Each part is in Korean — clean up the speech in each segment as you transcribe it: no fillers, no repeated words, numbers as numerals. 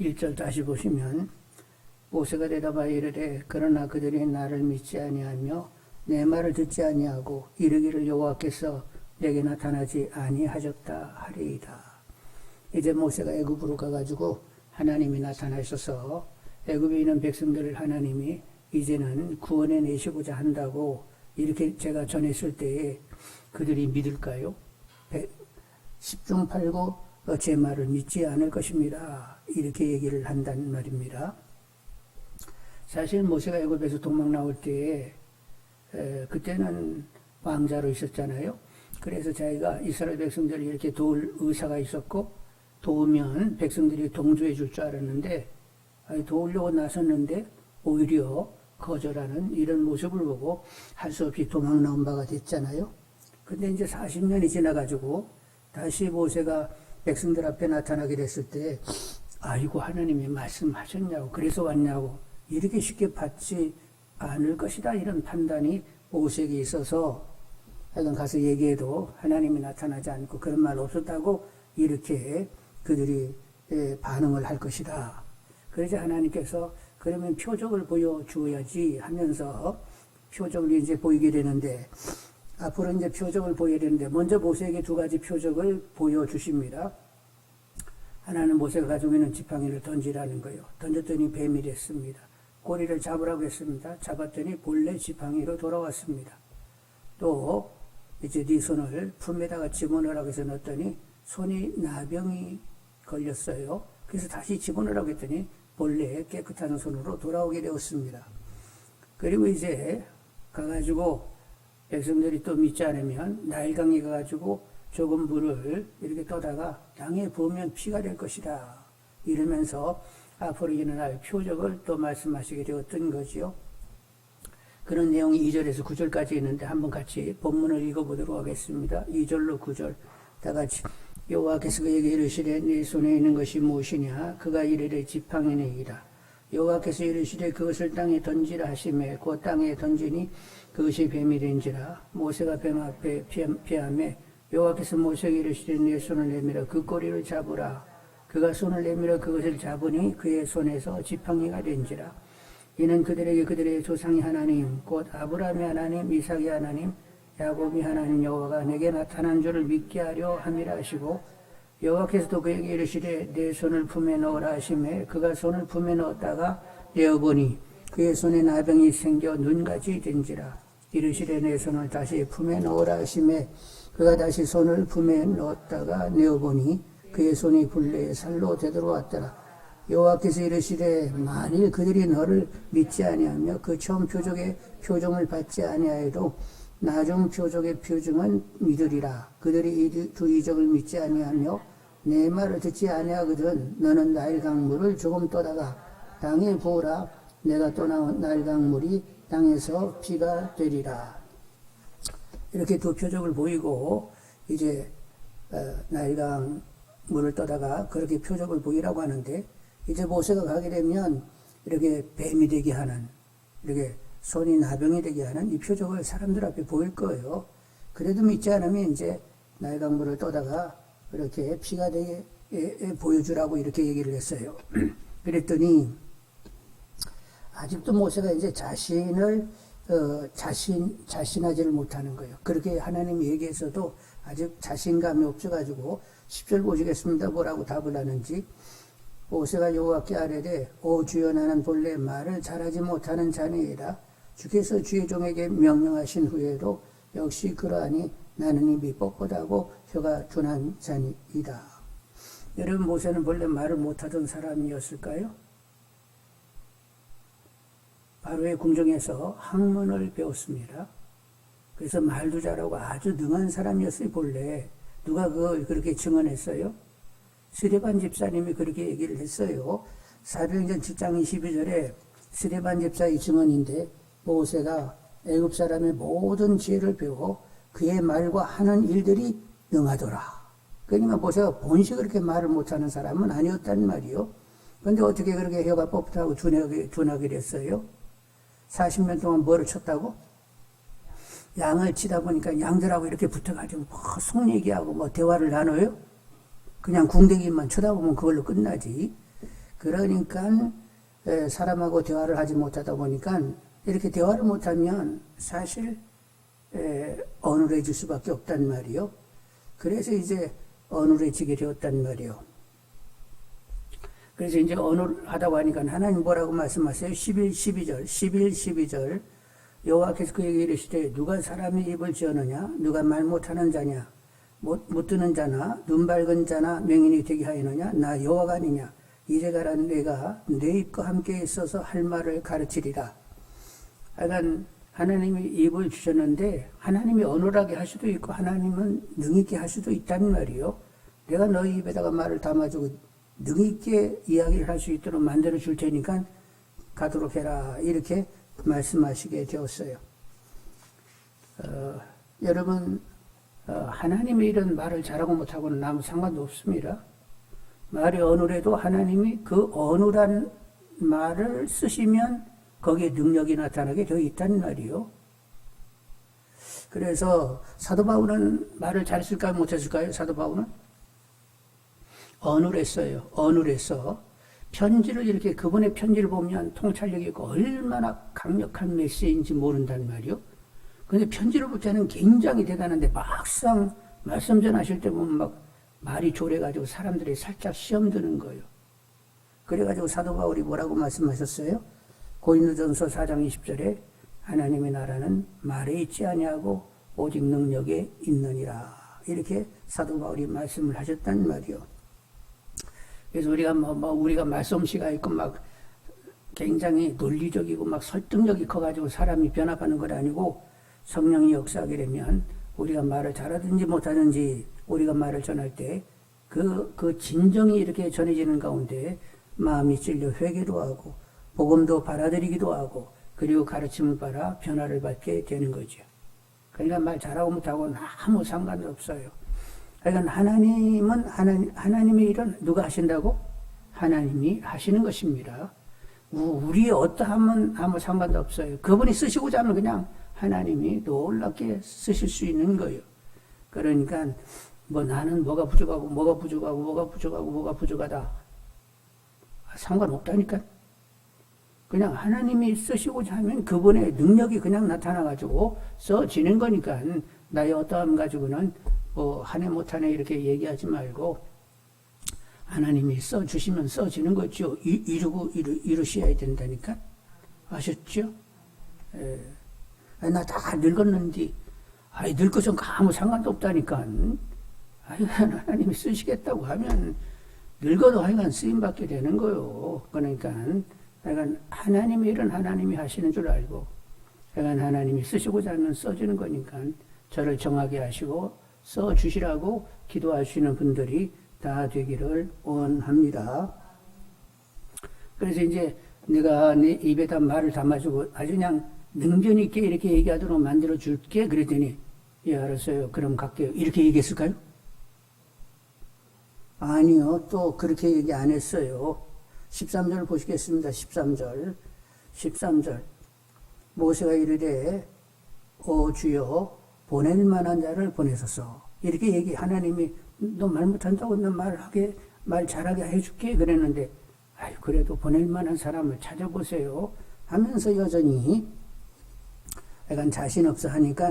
1절 다시 보시면 모세가 대답하여 이르되 그러나 그들이 나를 믿지 아니하며 내 말을 듣지 아니하고 이르기를 여호와께서 내게 나타나지 아니하셨다 하리이다. 이제 모세가 애굽으로 가가지고 하나님이 나타나셔서 애굽에 있는 백성들을 하나님이 이제는 구원해 내시고자 한다고 이렇게 제가 전했을 때에 그들이 믿을까요? 10중 8구 제 말을 믿지 않을 것입니다. 이렇게 얘기를 한단 말입니다. 사실 모세가 애굽에서 도망 나올 때에 그때는 왕자로 있었잖아요. 그래서 자기가 이스라엘 백성들을 이렇게 도울 의사가 있었고 도우면 백성들이 동조해 줄 줄 알았는데 도우려고 나섰는데 오히려 거절하는 이런 모습을 보고 할 수 없이 도망 나온 바가 됐잖아요. 근데 이제 40년이 지나가지고 다시 모세가 백성들 앞에 나타나게 됐을 때 아이고 하나님이 말씀하셨냐고 그래서 왔냐고 이렇게 쉽게 받지 않을 것이다 이런 판단이 모세에게 있어서 하여간 가서 얘기해도 하나님이 나타나지 않고 그런 말 없었다고 이렇게 그들이 반응을 할 것이다. 그래서 하나님께서 그러면 표적을 보여주어야지 하면서 표적을 이제 보이게 되는데 앞으로 이제 표적을 보여야 되는데 먼저 모세에게 두 가지 표적을 보여주십니다. 하나는 모세가 가지고 있는 지팡이를 던지라는 거예요. 던졌더니 뱀이 됐습니다. 꼬리를 잡으라고 했습니다. 잡았더니 본래 지팡이로 돌아왔습니다. 또 이제 네 손을 품에다가 집어넣으라고 해서 넣었더니 손이 나병이 걸렸어요. 그래서 다시 집어넣으라고 했더니 본래 깨끗한 손으로 돌아오게 되었습니다. 그리고 이제 가가지고 백성들이 또 믿지 않으면 나일강에 가가지고 조금 물을 이렇게 떠다가 땅에 부으면 피가 될 것이다. 이러면서 앞으로 일어날 표적을 또 말씀하시게 되었던 거지요. 그런 내용이 2절에서 9절까지 있는데 한번 같이 본문을 읽어보도록 하겠습니다. 2절로 9절 다 같이 여호와께서 그에게 이르시되 네 손에 있는 것이 무엇이냐 그가 이르되 지팡이니이다. 여호와께서 이르시되 그것을 땅에 던지라 하시매 그 땅에 던지니 그것이 뱀이 된지라. 모세가 뱀 앞에 피하매 여호와께서 모세에게 이르시되 네 손을 내밀어 그 꼬리를 잡으라. 그가 손을 내밀어 그것을 잡으니 그의 손에서 지팡이가 된지라. 이는 그들에게 그들의 조상의 하나님 곧 아브라함의 하나님 이삭의 하나님 야곱의 하나님 여호와가 내게 나타난 줄을 믿게 하려 함이라 하시고 여호와께서도 그에게 이르시되 내 손을 품에 넣으라 하시매 그가 손을 품에 넣었다가 내어보니 그의 손에 나병이 생겨 눈같이 된지라. 이르시되 내 손을 다시 품에 넣으라 하시매 그가 다시 손을 품에 넣었다가 내어보니 그의 손이 본래의 살로 되돌아왔더라. 여호와께서 이르시되 만일 그들이 너를 믿지 아니하며 그 처음 표적의 표정을 받지 아니하여도 나중 표적의 표정은 믿으리라. 그들이 이 두 이적을 믿지 아니하며 내 말을 듣지 아니하거든 너는 나일 강물을 조금 떠다가 땅에 부으라. 내가 떠나온 나일 강물이 땅에서 피가 되리라. 이렇게 두 표적을 보이고 이제 나일 강물을 떠다가 그렇게 표적을 보이라고 하는데 이제 모세가 가게 되면 이렇게 뱀이 되게 하는 이렇게 손이 나병이 되게 하는 이 표적을 사람들 앞에 보일 거예요. 그래도 믿지 않으면 이제 나일 강물을 떠다가 이렇게 피가 되게 보여주라고 이렇게 얘기를 했어요. 그랬더니 아직도 모세가 이제 자신을 자신하지를 못하는 거예요. 그렇게 하나님이 얘기해서도 아직 자신감이 없어가지고 10절 보시겠습니다. 뭐라고 답을 하는지. 모세가 여호와께 아뢰되 오 주여 나는 본래 말을 잘하지 못하는 자니이다. 주께서 주의 종에게 명령하신 후에도 역시 그러하니 나는 입이 뻣뻣하고 혀가 둔한 자니이다. 여러분 모세는 본래 말을 못하던 사람이었을까요? 바로의 궁정에서 학문을 배웠습니다. 그래서 말도 잘하고 아주 능한 사람이었어요. 본래 누가 그걸 그렇게 증언했어요? 스데반 집사님이 그렇게 얘기를 했어요. 사도행전 7장 22절에 스데반 집사의 증언인데 모세가 애굽 사람의 모든 지혜를 배워 그의 말과 하는 일들이 능하더라. 그러니까 모세가 본시 그렇게 말을 못하는 사람은 아니었단 말이요. 그런데 어떻게 그렇게 혀가 뻣뻣하고 둔하게 됐어요? 40년 동안 뭐를 쳤다고? 양을 치다 보니까 양들하고 이렇게 붙어가지고 속 얘기하고 대화를 나눠요? 그냥 궁뎅이만 쳐다보면 그걸로 끝나지. 그러니까 사람하고 대화를 하지 못하다 보니까 이렇게 대화를 못하면 사실 어눌해질 수밖에 없단 말이요. 그래서 이제 어눌해지게 되었단 말이요. 그래서 이제 어눌하다고 하니까 하나님 뭐라고 말씀하세요? 11, 12절 여호와께서 그에게 이르시되 누가 사람의 입을 지었느냐? 누가 말 못하는 자냐? 못 듣는 자나 눈 밝은 자나 명인이 되게 하였느냐? 나 여호와가 아니냐? 이제 가라 내가 내 입과 함께 있어서 할 말을 가르치리라. 하여간 하나님이 입을 주셨는데 하나님이 어눌하게 할 수도 있고 하나님은 능있게 할 수도 있단 말이요. 내가 너희 입에다가 말을 담아주고 능있게 이야기를 할 수 있도록 만들어 줄 테니까 가도록 해라. 이렇게 말씀하시게 되었어요. 여러분 하나님이 이런 말을 잘하고 못하고는 아무 상관도 없습니다. 말이 어눌해도 하나님이 그 어눌한 말을 쓰시면 거기에 능력이 나타나게 되어 있단 말이요. 그래서 사도 바울은 말을 잘 쓸까요? 못했을까요? 사도 바울은? 어눌했어요. 어눌해서 편지를 이렇게 그분의 편지를 보면 통찰력이 있고 얼마나 강력한 메시지인지 모른단 말이요. 근데 편지를 볼 때는 굉장히 대단한데 막상 말씀 전하실 때 보면 막 말이 졸해가지고 사람들이 살짝 시험 드는 거예요. 그래가지고 사도 바울이 뭐라고 말씀하셨어요? 고린도전서 4장 20절에 하나님의 나라는 말에 있지 아니하고 오직 능력에 있느니라. 이렇게 사도 바울이 말씀을 하셨단 말이요. 그래서 우리가 우리가 말솜씨가 있고 막 굉장히 논리적이고 막 설득력이 커가지고 사람이 변화가는 건 아니고 성령이 역사하게 되면 우리가 말을 잘하든지 못하든지 우리가 말을 전할 때 그 진정이 이렇게 전해지는 가운데 마음이 찔려 회개도 하고 복음도 받아들이기도 하고 그리고 가르침을 받아 변화를 받게 되는 거죠. 그러니까 말 잘하고 못하고는 아무 상관없어요. 그러니까 하나님의 일은 누가 하신다고? 하나님이 하시는 것입니다. 우리의 어떠함은 아무 상관도 없어요. 그분이 쓰시고자 하면 그냥 하나님이 놀랍게 쓰실 수 있는 거예요. 그러니까 나는 뭐가 부족하다. 상관없다니까. 그냥 하나님이 쓰시고자 하면 그분의 능력이 그냥 나타나가지고 써지는 거니까 나의 어떠함 가지고는 하네 못하네 이렇게 얘기하지 말고 하나님이 써주시면 써지는 거죠. 이루셔야 된다니까. 아셨죠? 나 다 늙었는데 늙고 좀 아무 상관도 없다니까. 하나님이 쓰시겠다고 하면 늙어도 하여간 쓰임받게 되는 거요. 그러니까 하나님의 일은 하나님이 하시는 줄 알고 하나님이 쓰시고자 하면 써주는 거니까 저를 정하게 하시고 써주시라고 기도하시는 분들이 다 되기를 원합니다. 그래서 이제 내가 내 입에다 말을 담아주고 아주 그냥 능전 있게 이렇게 얘기하도록 만들어 줄게. 그랬더니 예 알았어요. 그럼 갈게요. 이렇게 얘기했을까요? 아니요. 또 그렇게 얘기 안 했어요. 13절 보시겠습니다. 13절 모세가 이르되 주여 보낼 만한 자를 보내소서. 이렇게 하나님이 너 말 못한다고 너 말 잘하게 해줄게 그랬는데 그래도 보낼 만한 사람을 찾아보세요 하면서 여전히 약간 자신 없어 하니까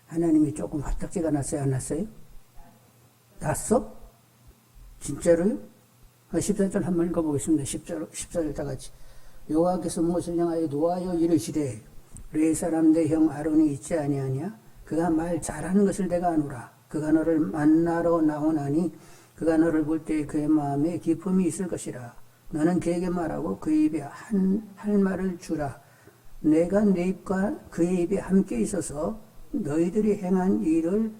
하나님이 조금 화딱지가 났어요? 안 났어요? 났어? 진짜로요? 14절 한번 읽어보겠습니다. 14절 다 같이. 여호와께서 모세를 향하여 노하여 이르시되 레위 사람 내 형 아론이 있지 아니하냐? 그가 말 잘하는 것을 내가 아노라. 그가 너를 만나러 나오나니 그가 너를 볼 때 그의 마음에 기쁨이 있을 것이라. 너는 그에게 말하고 그 입에 할 말을 주라. 내가 내 입과 그의 입에 함께 있어서 너희들이 행한 일을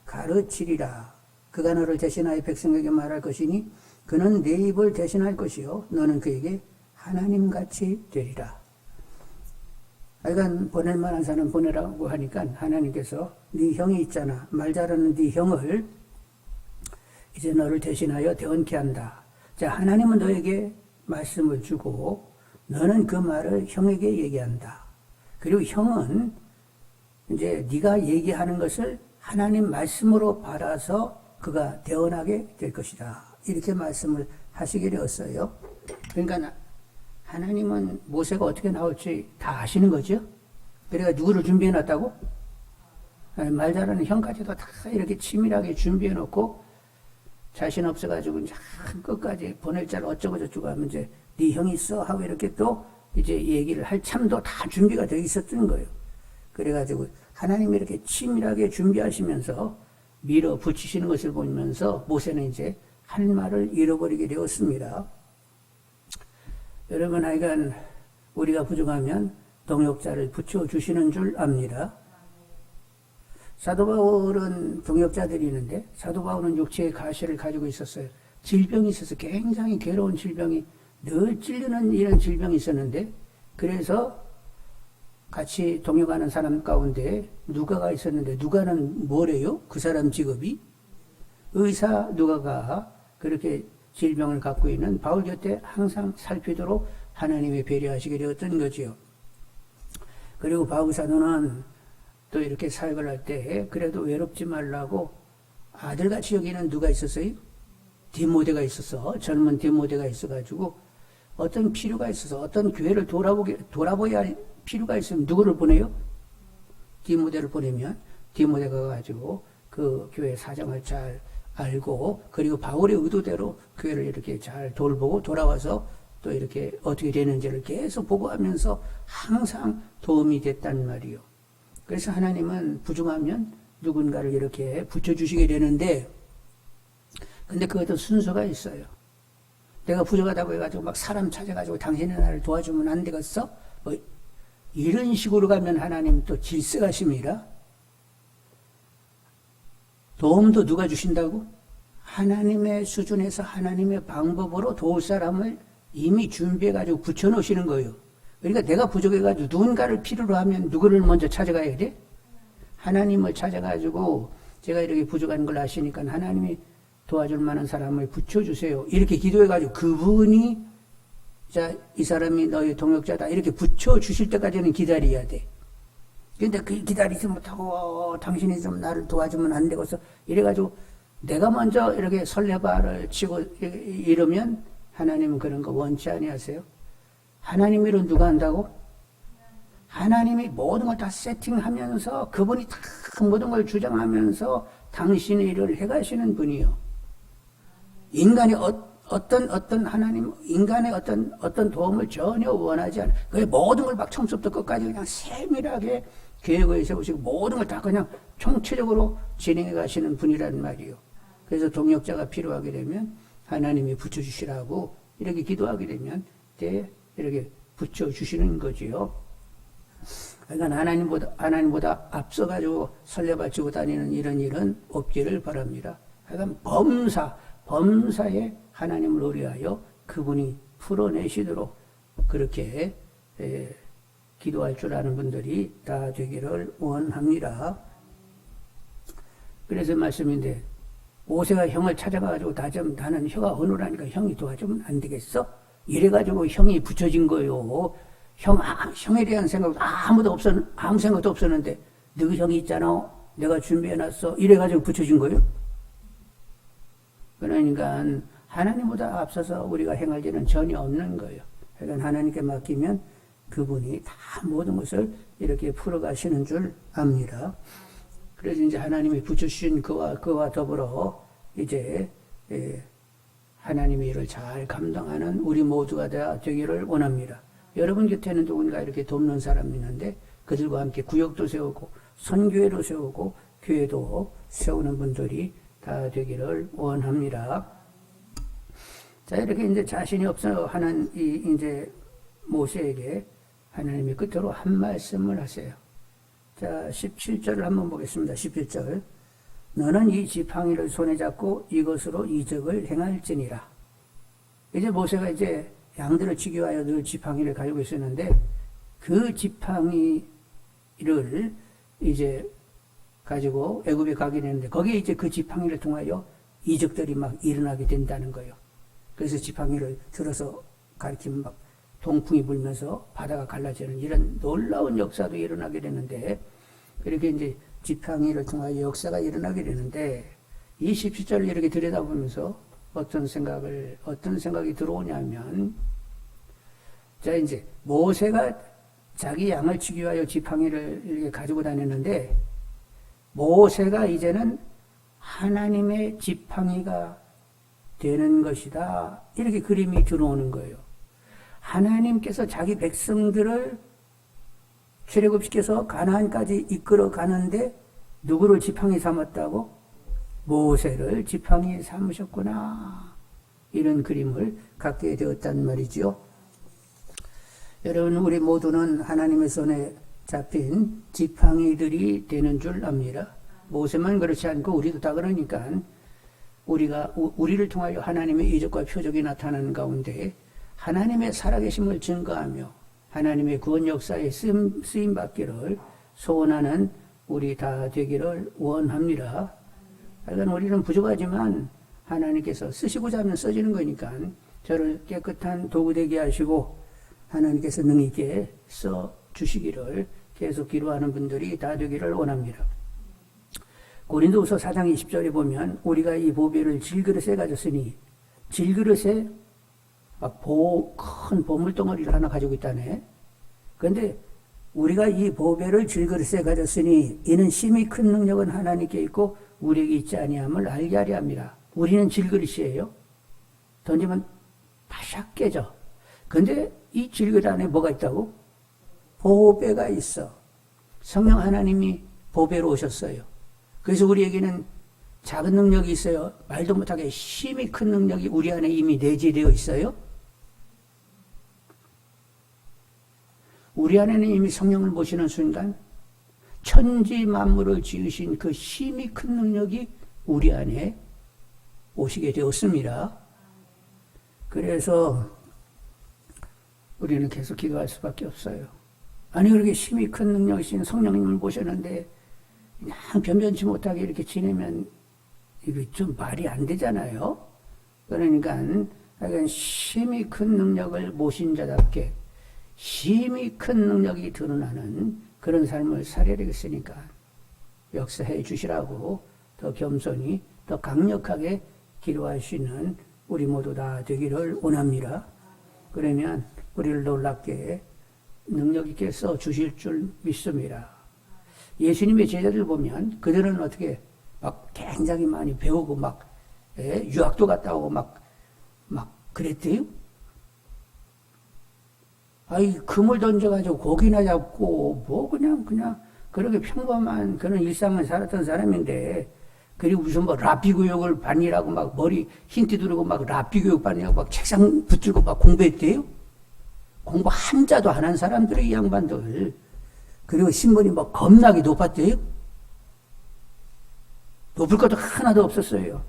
가르치리라. 그가 너를 대신하여 백성에게 말할 것이니 그는 내 입을 대신할 것이요 너는 그에게 하나님같이 되리라. 그러니까 보낼 만한 사람 보내라고 하니까 하나님께서 네 형이 있잖아. 말 잘하는 네 형을 이제 너를 대신하여 대언케 한다. 자, 하나님은 너에게 말씀을 주고 너는 그 말을 형에게 얘기한다. 그리고 형은 이제 네가 얘기하는 것을 하나님 말씀으로 받아서 그가 대언하게 될 것이다. 이렇게 말씀을 하시게 되었어요. 그러니까 하나님은 모세가 어떻게 나올지 다 아시는 거죠. 그래가 누구를 준비해 놨다고? 말 잘하는 형까지도 다 이렇게 치밀하게 준비해 놓고 자신 없어가지고 이제 끝까지 보낼 자를 어쩌고 저쩌고 하면 이제 네 형이 있어 하고 이렇게 또 이제 얘기를 할 참도 다 준비가 되어 있었던 거예요. 그래가지고 하나님이 이렇게 치밀하게 준비하시면서 밀어붙이시는 것을 보면서 모세는 이제 할 말을 잃어버리게 되었습니다. 여러분, 하여간 우리가 부족하면 동역자를 붙여주시는 줄 압니다. 사도 바울은 동역자들이 있는데 사도 바울은 육체의 가시를 가지고 있었어요. 질병이 있어서 굉장히 괴로운 질병이 늘 찔리는 이런 질병이 있었는데 그래서 같이 동역하는 사람 가운데 누가가 있었는데 누가는 뭐래요? 그 사람 직업이? 의사 누가가 그렇게 질병을 갖고 있는 바울 곁에 항상 살피도록 하나님이 배려하시게 되었던 거지요. 그리고 바울 사도는 또 이렇게 사역을 할 때 그래도 외롭지 말라고 아들같이 여기는 누가 있었어요? 디모데가 있었어. 젊은 디모데가 있어가지고 어떤 필요가 있어서 어떤 교회를 돌아보야 할 필요가 있으면 누구를 보내요? 디모데를 보내면 디모데가 가지고 그 교회 사정을 잘 알고 그리고 바울의 의도대로 교회를 이렇게 잘 돌보고 돌아와서 또 이렇게 어떻게 되는지를 계속 보고하면서 항상 도움이 됐단 말이요. 그래서 하나님은 부족하면 누군가를 이렇게 붙여주시게 되는데 근데 그것도 순서가 있어요. 내가 부족하다고 해가지고 막 사람 찾아가지고 당신이 나를 도와주면 안 되겠어? 뭐 이런 식으로 가면 하나님 또 질색하십니다. 도움도 누가 주신다고? 하나님의 수준에서 하나님의 방법으로 도울 사람을 이미 준비해가지고 붙여놓으시는 거예요. 그러니까 내가 부족해가지고 누군가를 필요로 하면 누구를 먼저 찾아가야 돼? 하나님을 찾아가지고 제가 이렇게 부족한 걸 아시니까 하나님이 도와줄 만한 사람을 붙여주세요. 이렇게 기도해가지고 그분이 자, 이 사람이 너의 동역자다. 이렇게 붙여주실 때까지는 기다려야 돼. 근데 그 기다리지 못하고 당신이 좀 나를 도와주면 안 되고서 이래가지고 내가 먼저 이렇게 설레발을 치고 이러면 하나님은 그런 거 원치 아니하세요. 하나님 일은 누가 한다고? 하나님이 모든 걸 다 세팅하면서 그분이 다 모든 걸 주장하면서 당신의 일을 해가시는 분이요. 인간이 어떤 하나님, 인간의 어떤 도움을 전혀 원하지 않아요. 그 모든 걸 막 처음부터 끝까지 그냥 세밀하게 계획을 세우시고 모든 걸 다 그냥 총체적으로 진행해 가시는 분이란 말이에요. 그래서 동역자가 필요하게 되면 하나님이 붙여주시라고 이렇게 기도하게 되면 이렇게 붙여주시는 거지요. 그러니까 하나님보다 앞서가지고 설레발치고 다니는 이런 일은 없기를 바랍니다. 그러니까 범사에 하나님을 의뢰하여 그분이 풀어내시도록 그렇게 기도할 줄 아는 분들이 다 되기를 원합니다. 그래서 말씀인데 모세가 형을 찾아가지고 나는 혀가 어눌하니까 형이 도와주면 안 되겠어? 이래가지고 형이 붙여진 거요. 형에 대한 생각도 아무 생각도 없었는데 너 형이 있잖아. 내가 준비해놨어. 이래가지고 붙여진 거예요. 그러니까 하나님보다 앞서서 우리가 행할 일은 전혀 없는 거예요. 그러니까 하나님께 맡기면 그분이 다 모든 것을 이렇게 풀어가시는 줄 압니다. 그래서 이제 하나님이 붙여주신 그와 더불어 이제 하나님의 일을 잘 감당하는 우리 모두가 되기를 원합니다. 여러분 곁에는 누군가 이렇게 돕는 사람이 있는데 그들과 함께 구역도 세우고 선교회도 세우고 교회도 세우는 분들이 다 되기를 원합니다. 자, 이렇게 이제 자신이 없어 하는 이제 모세에게 하나님이 끝으로 한 말씀을 하세요. 자, 17절을 한번 보겠습니다. 17절. 너는 이 지팡이를 손에 잡고 이것으로 이적을 행할지니라. 이제 모세가 이제 양들을 치기 위하여 늘 지팡이를 가지고 있었는데 그 지팡이를 이제 가지고 애굽에 가게 되는데 거기에 이제 그 지팡이를 통하여 이적들이 막 일어나게 된다는 거예요. 그래서 지팡이를 들어서 가리키면 막 동풍이 불면서 바다가 갈라지는 이런 놀라운 역사도 일어나게 되는데 그렇게 이제 지팡이를 통하여 역사가 일어나게 되는데 이 17절을 이렇게 들여다보면서 어떤 생각이 들어오냐면 자, 이제 모세가 자기 양을 치기 위하여 지팡이를 이렇게 가지고 다녔는데 모세가 이제는 하나님의 지팡이가 되는 것이다. 이렇게 그림이 들어오는 거예요. 하나님께서 자기 백성들을 출애굽시켜서 가나안까지 이끌어 가는데 누구를 지팡이 삼았다고? 모세를 지팡이 삼으셨구나. 이런 그림을 갖게 되었단 말이죠. 여러분, 우리 모두는 하나님의 손에 잡힌 지팡이들이 되는 줄 압니다. 모세만 그렇지 않고 우리도 다 그러니까 우리를 통하여 하나님의 이적과 표적이 나타나는 가운데 하나님의 살아계심을 증거하며 하나님의 구원 역사에 쓰임 받기를 소원하는 우리 다 되기를 원합니다. 하여간 우리는 부족하지만 하나님께서 쓰시고자 하면 써지는 거니까 저를 깨끗한 도구 되게 하시고 하나님께서 능히 있게 써 주시기를 계속 기도하는 분들이 다 되기를 원합니다. 고린도후서 4장 20절에 보면 우리가 이 보배를 질그릇에 가졌으니 질그릇에 큰 보물덩어리를 하나 가지고 있다네. 그런데 우리가 이 보배를 질그릇에 가졌으니 이는 심히 큰 능력은 하나님께 있고 우리에게 있지 아니함을 알게 하려 합니다. 우리는 질그릇이에요. 던지면 바샥 깨져. 그런데 이 질그릇 안에 뭐가 있다고? 보배가 있어. 성령 하나님이 보배로 오셨어요. 그래서 우리에게는 작은 능력이 있어요. 말도 못하게 심히 큰 능력이 우리 안에 이미 내재되어 있어요. 우리 안에는 이미 성령을 모시는 순간 천지 만물을 지으신 그 심히 큰 능력이 우리 안에 오시게 되었습니다. 그래서 우리는 계속 기도할 수밖에 없어요. 아니 그렇게 심히 큰 능력이신 성령님을 모셨는데 그냥 변변치 못하게 이렇게 지내면 이게 좀 말이 안 되잖아요. 그러니까 하여간 심히 큰 능력을 모신 자답게 심히 큰 능력이 드러나는 그런 삶을 살아야 되겠으니까 역사해 주시라고 더 겸손히 더 강력하게 기도할 수 있는 우리 모두 다 되기를 원합니다. 그러면 우리를 놀랍게 능력 있게 써 주실 줄 믿습니다. 예수님의 제자들 보면 그들은 어떻게 막 굉장히 많이 배우고 유학도 갔다 오고 막 그랬대요. 아이 금을 던져가지고 고기나 잡고 뭐 그냥 그렇게 평범한 그런 일상을 살았던 사람인데 그리고 무슨 라피 교육을 반이라고 머리 흰티 두르고 라피 교육 반이라고 책상 붙들고 공부했대요. 공부 한 자도 안 한 사람들의 이 양반들. 그리고 신분이 겁나게 높았대요. 높을 것도 하나도 없었어요.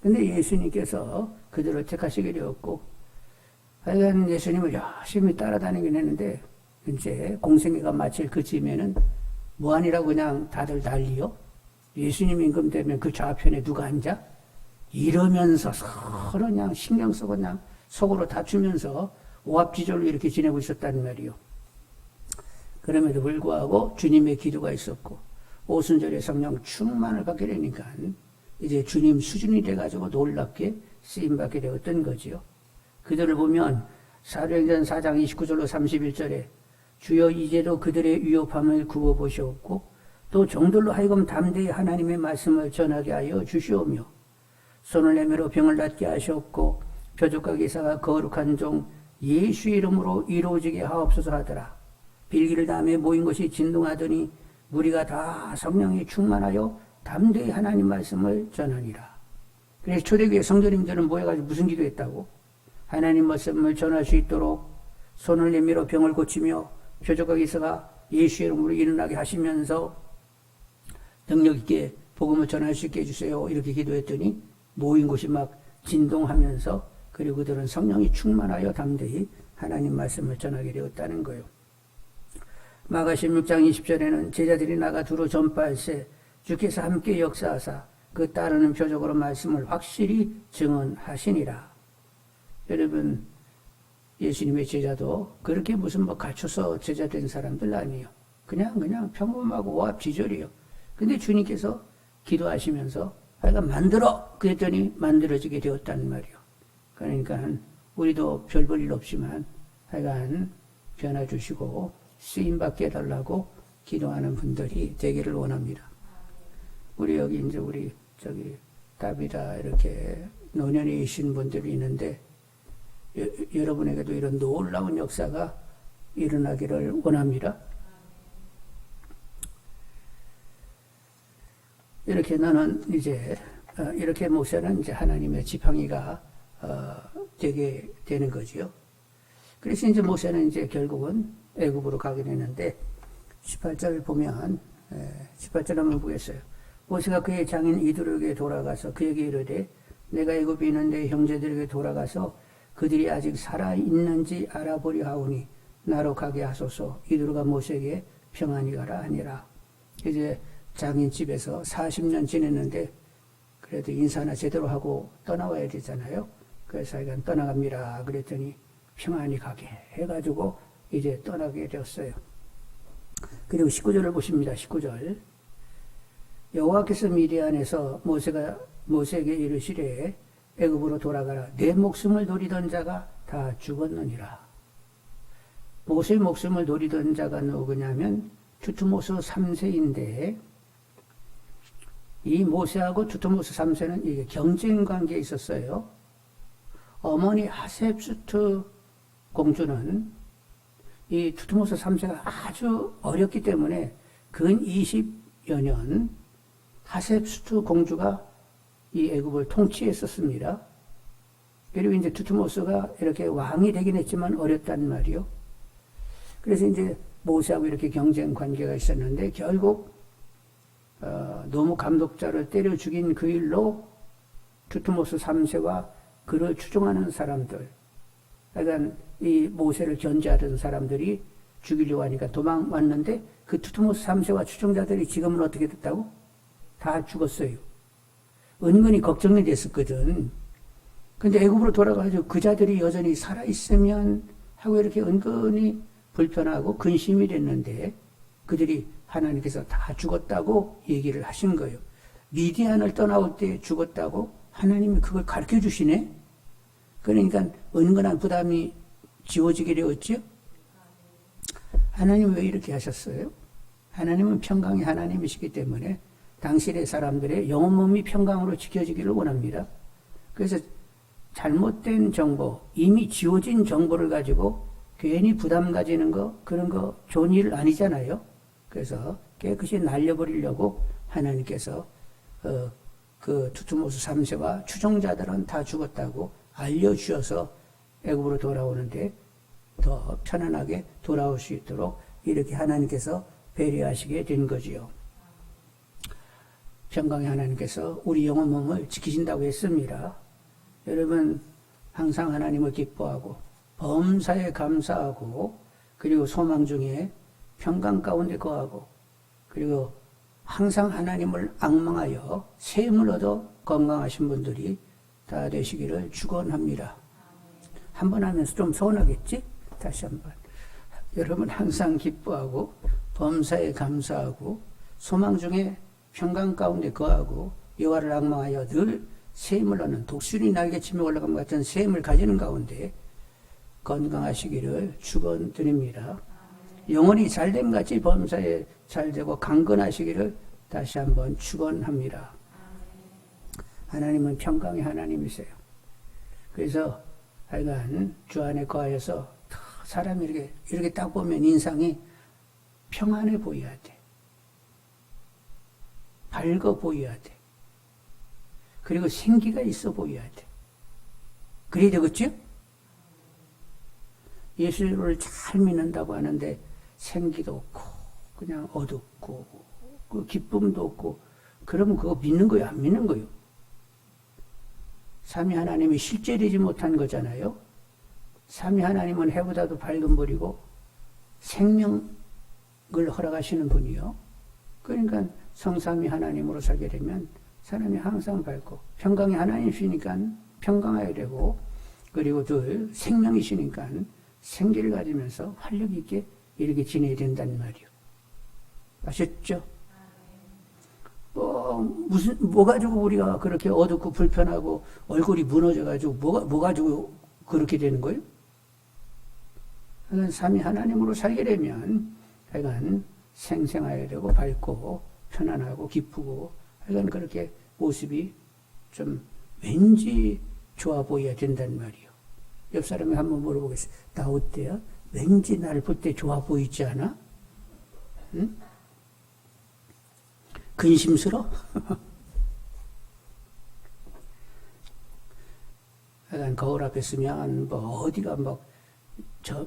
근데 예수님께서 그들을 택하시게 되었고, 하여간 예수님을 열심히 따라다니긴 했는데, 이제 공생애가 마칠 그쯤에는 뭐하니라고 그냥 다들 난리요. 예수님 임금 되면 그 좌편에 누가 앉아? 이러면서 서로 그냥 신경 쓰고 그냥 속으로 다투면서 오합지졸로 이렇게 지내고 있었단 말이요. 그럼에도 불구하고 주님의 기도가 있었고 오순절에 성령 충만을 받게 되니까 이제 주님 수준이 돼가지고 놀랍게 쓰임받게 되었던 거지요. 그들을 보면 사도행전 4장 29절로 31절에 주여 이제도 그들의 위협함을 굽어보시옵고 또 종들로 하여금 담대히 하나님의 말씀을 전하게 하여 주시오며 손을 내밀어 병을 낫게 하셨고 표적과 기사가 거룩한 종 예수 이름으로 이루어지게 하옵소서 하더라. 빌기를 다음에 모인 것이 진동하더니 무리가 다 성령이 충만하여 담대히 하나님 말씀을 전하니라. 그래서 초대교회 성도님들은 모여가지고 무슨 기도했다고? 하나님 말씀을 전할 수 있도록 손을 내밀어 병을 고치며 표적과 기사가 예수 이름으로 일어나게 하시면서 능력 있게 복음을 전할 수 있게 해주세요. 이렇게 기도했더니 모인 곳이 진동하면서 그리고 그들은 성령이 충만하여 담대히 하나님 말씀을 전하게 되었다는 거예요. 마가복음 16장 20절에는 제자들이 나가 두루 전파할세 주께서 함께 역사하사 그 따르는 표적으로 말씀을 확실히 증언하시니라. 여러분 예수님의 제자도 그렇게 무슨 갖춰서 제자된 사람들 아니에요. 그냥 평범하고 오합지졸이에요. 근데 주님께서 기도하시면서 하여간 만들어 그랬더니 만들어지게 되었다는 말이에요. 그러니까 우리도 별 볼 일 없지만 하여간 변화 주시고 쓰임받게 해달라고 기도하는 분들이 되기를 원합니다. 우리 여기 이제 우리 답이다 이렇게 노년에 계신 분들이 있는데 여러분에게도 이런 놀라운 역사가 일어나기를 원합니다. 이렇게 나는 이제 이렇게 목사는 이제 하나님의 지팡이가 되게 되는 거지요. 그래서 이제 모세는 이제 결국은 애굽으로 가게 되는데 18절을 보면 18절 한번 보겠어요. 모세가 그의 장인 이드로에게 돌아가서 그에게 이르되 내가 애굽에 있는 내 형제들에게 돌아가서 그들이 아직 살아있는지 알아보려 하오니 나로 가게 하소서. 이드로가 모세에게 평안히 가라 하니라. 이제 장인 집에서 40년 지냈는데 그래도 인사나 제대로 하고 떠나와야 되잖아요. 그래서 하여간 떠나갑니다. 그랬더니 평안히 가게 해가지고 이제 떠나게 되었어요. 그리고 19절을 보십니다. 19절. 여호와께서 미디안에서 모세에게 이르시되 애굽으로 돌아가라. 내 목숨을 노리던 자가 다 죽었느니라. 모세의 목숨을 노리던 자가 누구냐면 두트모스 3세인데 이 모세하고 두트모스 3세는 이게 경쟁 관계에 있었어요. 어머니 하셉수트 공주는 이 두트모스 3세가 아주 어렸기 때문에 근 20여 년 하셉수트 공주가 이 애굽을 통치했었습니다. 그리고 이제 두트모스가 이렇게 왕이 되긴 했지만 어렸단 말이요. 그래서 이제 모세하고 이렇게 경쟁 관계가 있었는데 결국 노무 감독자를 때려 죽인 그 일로 두트모스 3세와 그를 추종하는 사람들, 그러니까 이 모세를 견제하던 사람들이 죽이려고 하니까 도망왔는데 그 두트모스 3세와 추종자들이 지금은 어떻게 됐다고? 다 죽었어요. 은근히 걱정이 됐었거든. 근데 애굽으로 돌아가서 그 자들이 여전히 살아있으면 하고 이렇게 은근히 불편하고 근심이 됐는데 그들이 하나님께서 다 죽었다고 얘기를 하신 거예요. 미디안을 떠나올 때 죽었다고 하나님이 그걸 가르쳐 주시네? 그러니까 은근한 부담이 지워지게 되었죠? 하나님은 왜 이렇게 하셨어요? 하나님은 평강의 하나님이시기 때문에 당신의 사람들의 영혼 몸이 평강으로 지켜지기를 원합니다. 그래서 잘못된 정보, 이미 지워진 정보를 가지고 괜히 부담 가지는 거, 그런 거 좋은 일 아니잖아요. 그래서 깨끗이 날려버리려고 하나님께서 그 두트모스 3세와 추종자들은 다 죽었다고 알려주셔서 애굽으로 돌아오는데 더 편안하게 돌아올 수 있도록 이렇게 하나님께서 배려하시게 된 거지요. 평강의 하나님께서 우리 영혼 몸을 지키신다고 했습니다. 여러분 항상 하나님을 기뻐하고 범사에 감사하고 그리고 소망 중에 평강 가운데 거하고 그리고 항상 하나님을 앙망하여 샘을 얻어 건강하신 분들이 다 되시기를 축원합니다. 한번 하면서 좀 서운하겠지? 다시 한번. 여러분 항상 기뻐하고 범사에 감사하고 소망 중에 평강 가운데 거하고 여호와를 앙망하여 늘 샘을 얻는 독수리 날개치며 올라간 것 같은 샘을 가지는 가운데 건강하시기를 축원드립니다. 영혼이 잘됨 같이 범사에 잘되고 강건하시기를 다시 한번 축원합니다. 하나님은 평강의 하나님이세요. 그래서 하여간 주 안에 거하여서 사람이 이렇게 딱 보면 인상이 평안해 보여야 돼. 밝아 보여야 돼. 그리고 생기가 있어 보여야 돼. 그래야 되겠죠? 예수를 잘 믿는다고 하는데 생기도 없고 그냥 어둡고 그 기쁨도 없고 그러면 그거 믿는 거예요? 안 믿는 거예요? 삼위 하나님이 실제되지 못한 거잖아요. 삼위 하나님은 해보다도 밝은 분이고 생명을 허락하시는 분이요. 그러니까 성삼위 하나님으로 살게 되면 사람이 항상 밝고 평강의 하나님이시니까 평강해야 되고 그리고 늘 생명이시니까 생기를 가지면서 활력 있게 이렇게 지내야 된다는 말이요. 아셨죠? 뭐 가지고 우리가 그렇게 어둡고 불편하고 얼굴이 무너져가지고 뭐 가지고 그렇게 되는 거예요? 하여간 삼위 하나님으로 살게 되면 하여간 생생해야 되고 밝고 편안하고 기쁘고 하여간 그렇게 모습이 좀 왠지 좋아 보여야 된단 말이요. 옆 사람이 한번 물어보겠어요. 나 어때요? 왠지 날 볼 때 좋아 보이지 않아? 응? 근심스러워? 약간 거울 앞에 서면 뭐 어디가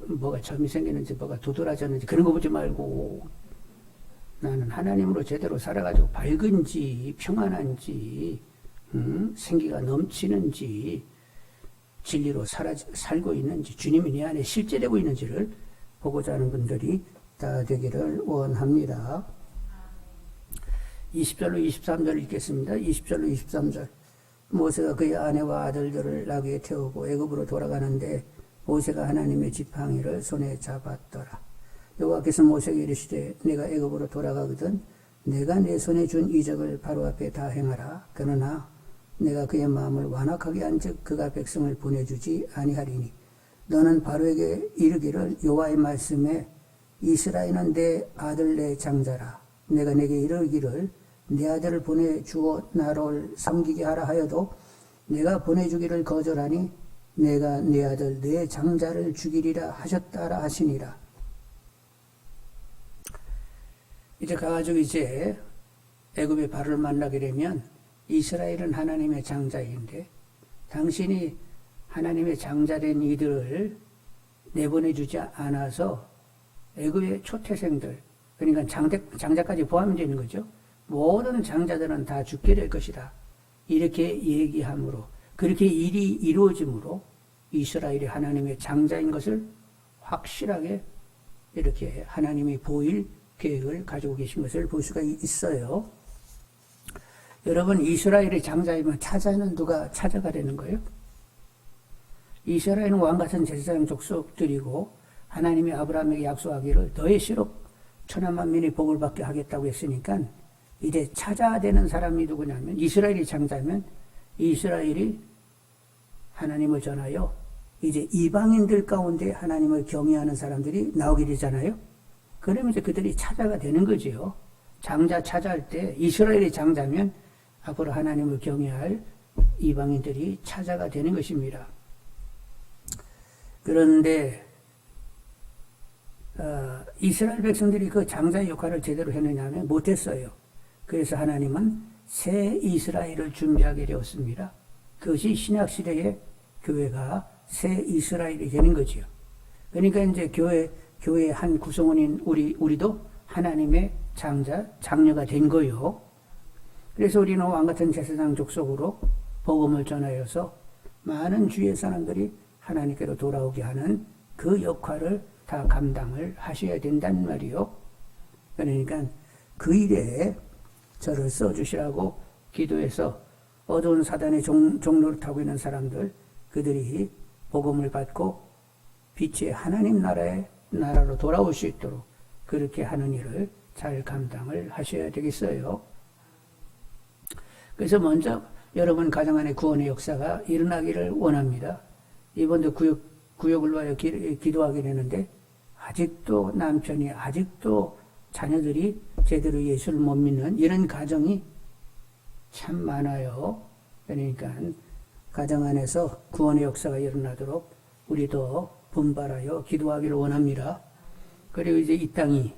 뭐가 점이 생기는지 뭐가 도드라졌는지 그런 거 보지 말고 나는 하나님으로 제대로 살아가지고 밝은지 평안한지 생기가 넘치는지 진리로 살고 있는지 주님이 내 안에 실제되고 있는지를 보고자 하는 분들이 다 되기를 원합니다. 20절로 23절 읽겠습니다. 20절로 23절 모세가 그의 아내와 아들들을 나귀에 태우고 애굽으로 돌아가는데 모세가 하나님의 지팡이를 손에 잡았더라. 여호와께서 모세에게 이르시되 내가 애굽으로 돌아가거든 내가 내 손에 준 이적을 바로 앞에 다 행하라. 그러나 내가 그의 마음을 완악하게 한즉 그가 백성을 보내주지 아니하리니 너는 바로에게 이르기를 여호와의 말씀에 이스라엘은 내 아들 내 장자라. 내가 내게 이르기를 내 아들을 보내주어 나를 섬기게 하라 하여도 내가 보내주기를 거절하니 내가 내 아들 내 장자를 죽이리라 하셨다라 하시니라. 이제 가가지고 이제 애굽의 바로를 만나게 되면 이스라엘은 하나님의 장자인데 당신이 하나님의 장자된 이들을 내보내주지 않아서 애굽의 초태생들 그러니까 장자까지 포함되는 거죠. 모든 장자들은 다 죽게 될 것이다. 이렇게 얘기함으로 그렇게 일이 이루어짐으로 이스라엘이 하나님의 장자인 것을 확실하게 이렇게 하나님이 보일 계획을 가지고 계신 것을 볼 수가 있어요. 여러분 이스라엘의 장자이면 차자는 누가 차자가 되는 거예요? 이스라엘은 왕같은 제사장 족속들이고 하나님이 아브라함에게 약속하기를 너의 씨로 천하 만민이 복을 받게 하겠다고 했으니까 이제 차자되는 사람이 누구냐면 이스라엘이 장자면 이스라엘이 하나님을 전하여 이제 이방인들 가운데 하나님을 경외하는 사람들이 나오게 되잖아요. 그러면 이제 그들이 차자가 되는 거지요. 장자 차자할 때 이스라엘이 장자면 앞으로 하나님을 경외할 이방인들이 차자가 되는 것입니다. 그런데 이스라엘 백성들이 그 장자의 역할을 제대로 했느냐 하면 못했어요. 그래서 하나님은 새 이스라엘을 준비하게 되었습니다. 그것이 신약시대의 교회가 새 이스라엘이 되는 거지요. 그러니까 이제 교회의 한 구성원인 우리도 하나님의 장녀가 된 거요. 그래서 우리는 왕같은 제사장 족속으로 복음을 전하여서 많은 주의 사람들이 하나님께로 돌아오게 하는 그 역할을 다 감당을 하셔야 된단 말이요. 그러니까 그 일에 저를 써주시라고 기도해서 어두운 사단의 종로를 타고 있는 사람들 그들이 복음을 받고 빛의 하나님 나라로 돌아올 수 있도록 그렇게 하는 일을 잘 감당을 하셔야 되겠어요. 그래서 먼저 여러분 가정 안에 구원의 역사가 일어나기를 원합니다. 이번도 구역을 위하여 기도하게 되는데 아직도 남편이 아직도 자녀들이 제대로 예수를 못 믿는 이런 가정이 참 많아요. 그러니까 가정 안에서 구원의 역사가 일어나도록 우리도 분발하여 기도하기를 원합니다. 그리고 이제 이 땅이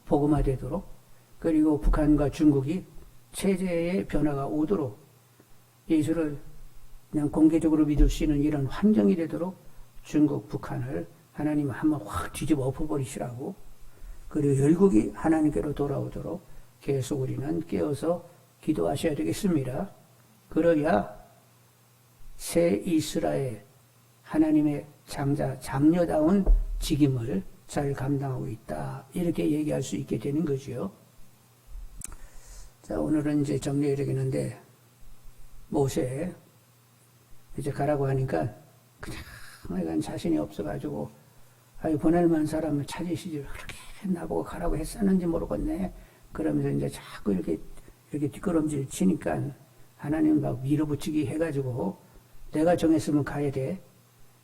복음화되도록 그리고 북한과 중국이 체제의 변화가 오도록 예수를 그냥 공개적으로 믿을 수 있는 이런 환경이 되도록 중국, 북한을 하나님 한번 확 뒤집어 엎어버리시라고 그리고 열국이 하나님께로 돌아오도록 계속 우리는 깨어서 기도하셔야 되겠습니다. 그러야 새 이스라엘 하나님의 장녀다운 직임을 잘 감당하고 있다. 이렇게 얘기할 수 있게 되는 거죠. 자, 오늘은 이제 정리해야 되겠는데 모세 이제 가라고 하니까 그냥 자신이 없어가지고 보낼 만한 사람을 찾으시지 그렇게 나보고 가라고 했었는지 모르겠네. 그러면서 이제 자꾸 이렇게 뒷걸음질 치니까 하나님 막 밀어붙이기 해가지고 내가 정했으면 가야 돼.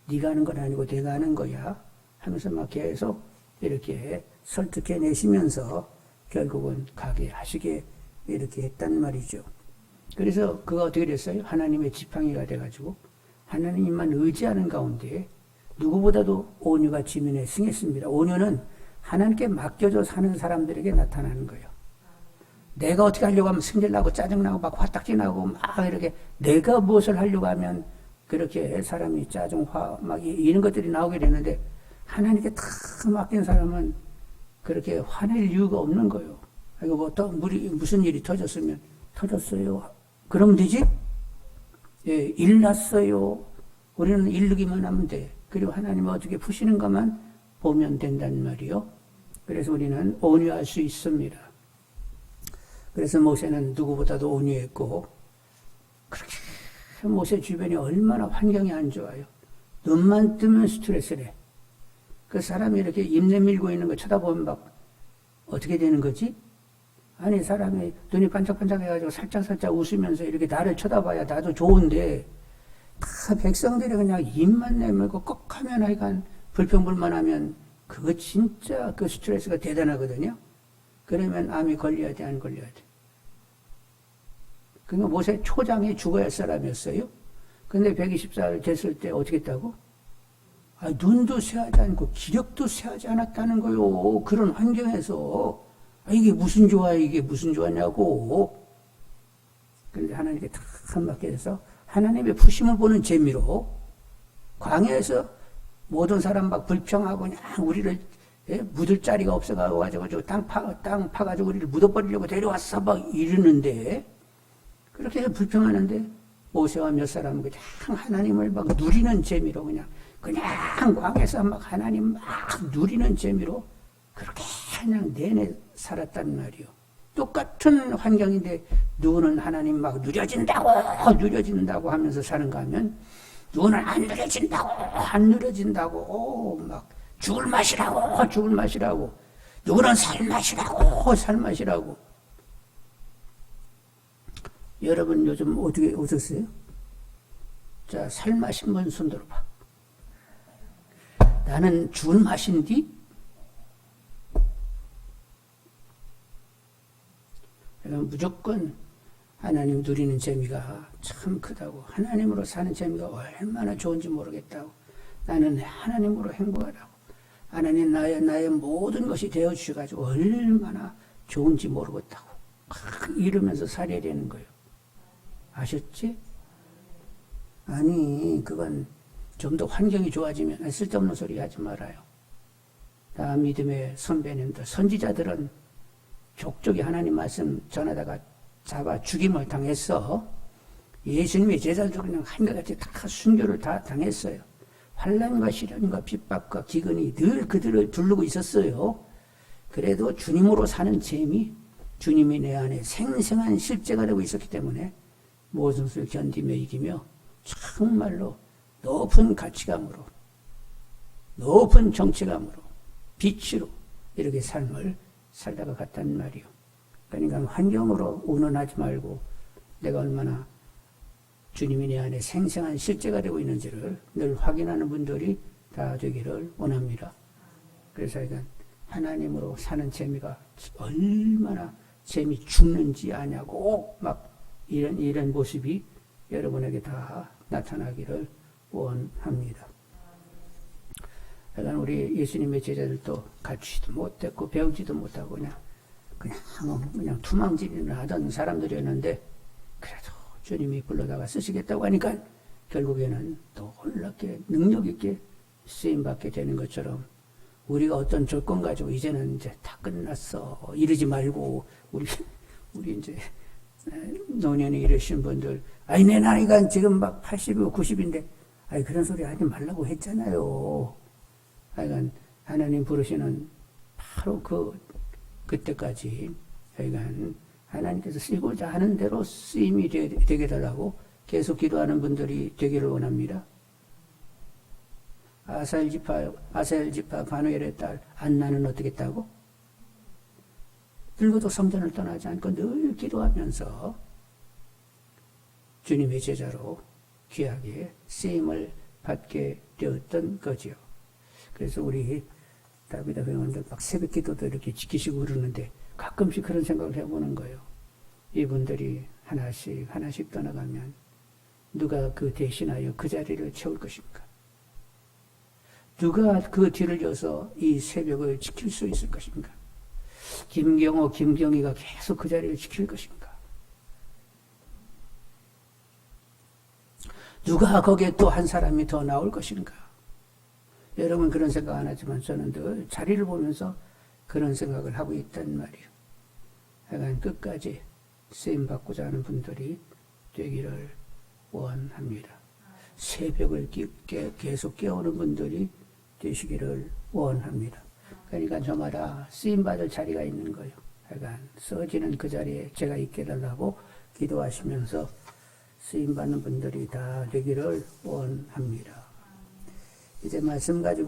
네가 하는 건 아니고 내가 하는 거야 하면서 막 계속 이렇게 설득해내시면서 결국은 가게 하시게 이렇게 했단 말이죠. 그래서 그가 어떻게 됐어요? 하나님의 지팡이가 돼가지고 하나님만 의지하는 가운데 누구보다도 온유가 지면에 승했습니다. 온유는 하나님께 맡겨져 사는 사람들에게 나타나는 거예요. 내가 어떻게 하려고 하면 승질나고 짜증나고 막 화딱지나고 막 이렇게 내가 무엇을 하려고 하면 그렇게 사람이 짜증, 화, 막 이런 것들이 나오게 되는데 하나님께 다 맡긴 사람은 그렇게 화낼 이유가 없는 거예요. 이거 뭐 또 무슨 일이 터졌으면 터졌어요. 그러면 되지? 예, 일 났어요. 우리는 일르기만 하면 돼. 그리고 하나님은 어떻게 푸시는 것만 보면 된단 말이요. 그래서 우리는 온유할 수 있습니다. 그래서 모세는 누구보다도 온유했고 그렇게 모세 주변이 얼마나 환경이 안 좋아요. 눈만 뜨면 스트레스래. 그 사람이 이렇게 입 내밀고 있는 거 쳐다보면 막 어떻게 되는 거지? 아니 사람이 눈이 반짝반짝 해가지고 살짝살짝 웃으면서 이렇게 나를 쳐다봐야 나도 좋은데 다 백성들이 그냥 입만 내밀고 꺽 하면 하여간 불평불만하면 그거 진짜 그 스트레스가 대단하거든요. 그러면 암이 걸려야 돼, 안 걸려야 돼? 그러니까 모세 초장에 죽어야 할 사람이었어요. 근데 120살 됐을 때 어떻게 했다고? 눈도 쇠하지 않고 기력도 쇠하지 않았다는 거요. 그런 환경에서 이게 무슨 좋아, 이게 무슨 좋아냐고. 그런데 하나님께 다 한마디 해서 하나님의 푸심을 보는 재미로 광야에서 모든 사람 막 불평하고 그냥 우리를 묻을 자리가 없어가지고 땅 파가지고 우리를 묻어버리려고 데려왔어 막 이러는데 그렇게 해서 불평하는데 모세와 몇 사람은 그냥 하나님을 막 누리는 재미로 그냥 광야에서 막 하나님 막 누리는 재미로 그렇게 그냥 내내 살았단 말이요. 똑같은 환경인데 누구는 하나님 막 누려진다고 하면서 사는가 하면 누구는 안 누려진다고 막 죽을 맛이라고 누구는 살 맛이라고 여러분 요즘 어떻게 오셨어요? 자, 살 마신 분 손 들어봐. 나는 죽을 맛인디? 그러니까 무조건 하나님 누리는 재미가 참 크다고. 하나님으로 사는 재미가 얼마나 좋은지 모르겠다고. 나는 하나님으로 행복하다고. 하나님 나의 모든 것이 되어주셔가지고 얼마나 좋은지 모르겠다고. 이러면서 살아야 되는 거예요. 아셨지? 아니 그건 좀 더 환경이 좋아지면 쓸데없는 소리 하지 말아요. 다 믿음의 선배님들, 선지자들은 족족이 하나님 말씀 전하다가 잡아 죽임을 당했어. 예수님의 제자들도 그냥 한결같이 다 순교를 다 당했어요. 환난과 시련과 핍박과 기근이 늘 그들을 두르고 있었어요. 그래도 주님으로 사는 재미, 주님이 내 안에 생생한 실제가 되고 있었기 때문에 모든 것을 견디며 이기며 정말로 높은 가치감으로, 높은 정체감으로, 빛으로 이렇게 삶을 살다가 갔단 말이요. 그러니까 환경으로 운운하지 말고 내가 얼마나 주님이 내 안에 생생한 실제가 되고 있는지를 늘 확인하는 분들이 다 되기를 원합니다. 그래서 하나님으로 사는 재미가 얼마나 재미 죽는지 아냐고 막 이런 모습이 여러분에게 다 나타나기를 원합니다. 그러니까 우리 예수님의 제자들도 가르치지도 못했고 배우지도 못하고 그냥 투망질이나 하던 사람들이었는데 그래도 주님이 불러다가 쓰시겠다고 하니까 결국에는 또 놀랍게 능력 있게 쓰임받게 되는 것처럼 우리가 어떤 조건 가지고 이제는 이제 다 끝났어 이러지 말고 우리 이제 노년에 이르신 분들 내 나이가 지금 막 80이고 90인데 그런 소리 하지 말라고 했잖아요. 하여간 하나님 부르시는 바로 그때까지 하여간 하나님께서 쓰고자 하는 대로 쓰임이 되게 달라고 계속 기도하는 분들이 되기를 원합니다. 아사엘 지파 바누엘의 딸 안나는 어떻게 했다고? 늙어도 성전을 떠나지 않고 늘 기도하면서 주님의 제자로 귀하게 쓰임을 받게 되었던 거지요. 그래서 우리 다비다 회원들 막 새벽 기도도 이렇게 지키시고 그러는데 가끔씩 그런 생각을 해보는 거예요. 이분들이 하나씩 떠나가면 누가 그 대신하여 그 자리를 채울 것인가? 누가 그 뒤를 이어서 이 새벽을 지킬 수 있을 것인가? 김경호, 김경희가 계속 그 자리를 지킬 것인가? 누가 거기에 또 한 사람이 더 나올 것인가? 여러분 그런 생각 안 하지만 저는 늘 자리를 보면서 그런 생각을 하고 있단 말이에요. 하여간 끝까지 쓰임받고자 하는 분들이 되기를 원합니다. 새벽을 계속 깨우는 분들이 되시기를 원합니다. 그러니까 저마다 쓰임받을 자리가 있는 거예요. 하여간 써지는 그 자리에 제가 있게 해달라고 기도하시면서 쓰임받는 분들이 다 되기를 원합니다. 이제 말씀 가지고